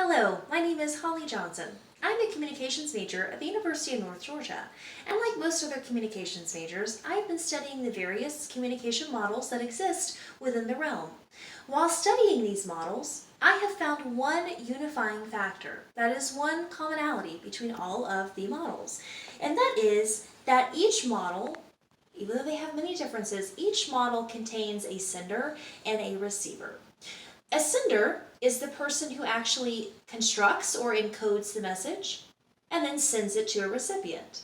Hello, my name is Holly Johnson. I'm a communications major at the University of North Georgia, and like most other communications majors, I've been studying the various communication models that exist within the realm. While studying these models, I have found one unifying factor, that is one commonality between all of the models, and that is that each model, even though they have many differences, each model contains a sender and a receiver. A sender is the person who actually constructs or encodes the message and then sends it to a recipient.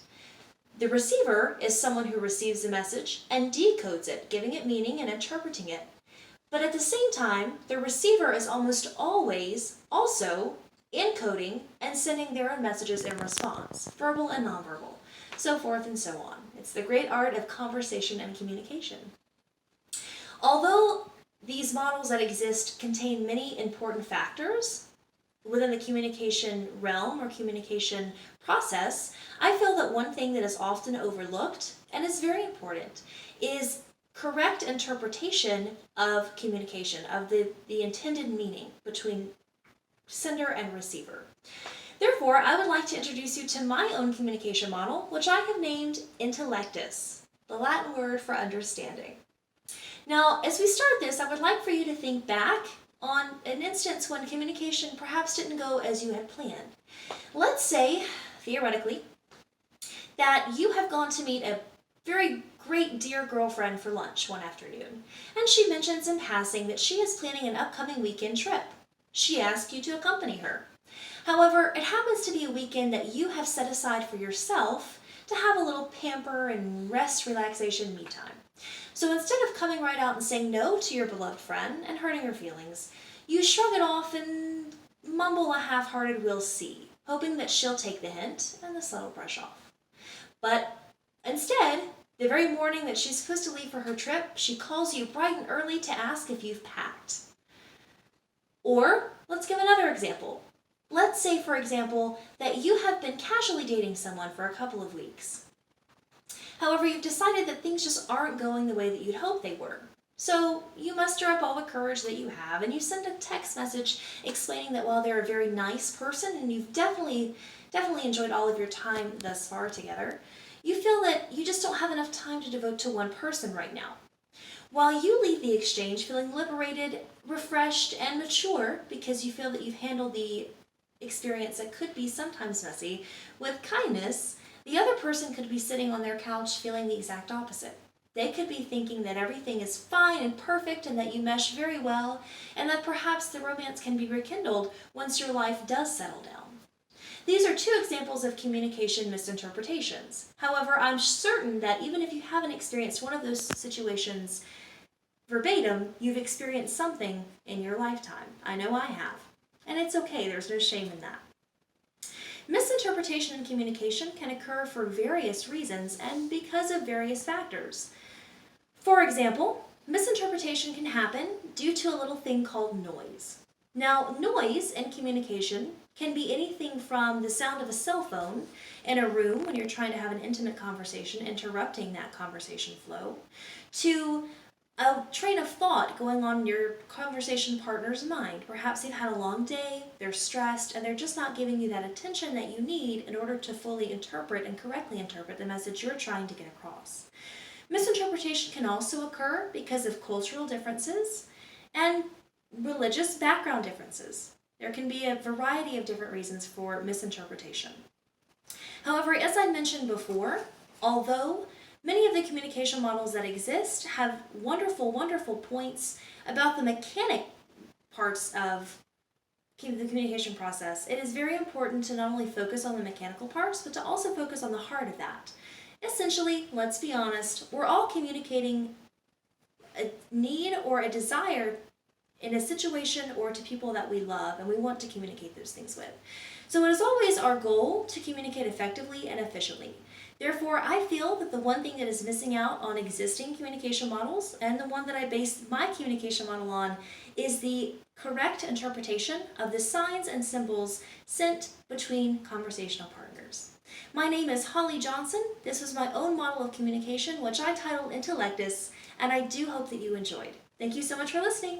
The receiver is someone who receives the message and decodes it, giving it meaning and interpreting it. But at the same time, the receiver is almost always also encoding and sending their own messages in response, verbal and nonverbal, so forth and so on. It's the great art of conversation and communication. Although these models that exist contain many important factors within the communication realm or communication process, I feel that one thing that is often overlooked and is very important is correct interpretation of communication, of the intended meaning between sender and receiver. Therefore, I would like to introduce you to my own communication model, which I have named Intellectus, the Latin word for understanding. Now, as we start this, I would like for you to think back on an instance when communication perhaps didn't go as you had planned. Let's say, theoretically, that you have gone to meet a very great dear girlfriend for lunch one afternoon, and she mentions in passing that she is planning an upcoming weekend trip. She asks you to accompany her. However, it happens to be a weekend that you have set aside for yourself to have a little pamper and rest, relaxation, me time. So instead of coming right out and saying no to your beloved friend and hurting her feelings, you shrug it off and mumble a half-hearted "we'll see," hoping that she'll take the hint and the subtle brush off. But instead, the very morning that she's supposed to leave for her trip, she calls you bright and early to ask if you've packed. Or, let's give another example. Let's say, for example, that you have been casually dating someone for a couple of weeks. However, you've decided that things just aren't going the way that you'd hoped they were. So you muster up all the courage that you have and you send a text message explaining that while they're a very nice person and you've definitely enjoyed all of your time thus far together, you feel that you just don't have enough time to devote to one person right now. While you leave the exchange feeling liberated, refreshed, and mature because you feel that you've handled the experience that could be sometimes messy with kindness, the other person could be sitting on their couch feeling the exact opposite. They could be thinking that everything is fine and perfect and that you mesh very well and that perhaps the romance can be rekindled once your life does settle down. These are two examples of communication misinterpretations. However, I'm certain that even if you haven't experienced one of those situations verbatim, you've experienced something in your lifetime. I know I have. And it's okay, there's no shame in that. Misinterpretation in communication can occur for various reasons and because of various factors. For example, misinterpretation can happen due to a little thing called noise. Now, noise in communication can be anything from the sound of a cell phone in a room when you're trying to have an intimate conversation, interrupting that conversation flow, to a train of thought going on in your conversation partner's mind. Perhaps they've had a long day, they're stressed, and they're just not giving you that attention that you need in order to fully interpret and correctly interpret the message you're trying to get across. Misinterpretation can also occur because of cultural differences and religious background differences. There can be a variety of different reasons for misinterpretation. However, as I mentioned before, although many of the communication models that exist have wonderful, wonderful points about the mechanic parts of the communication process, it is very important to not only focus on the mechanical parts, but to also focus on the heart of that. Essentially, let's be honest, we're all communicating a need or a desire in a situation or to people that we love and we want to communicate those things with. So it is always our goal to communicate effectively and efficiently. Therefore, I feel that the one thing that is missing out on existing communication models, and the one that I base my communication model on, is the correct interpretation of the signs and symbols sent between conversational partners. My name is Holly Johnson. This was my own model of communication, which I titled Intellectus, and I do hope that you enjoyed. Thank you so much for listening.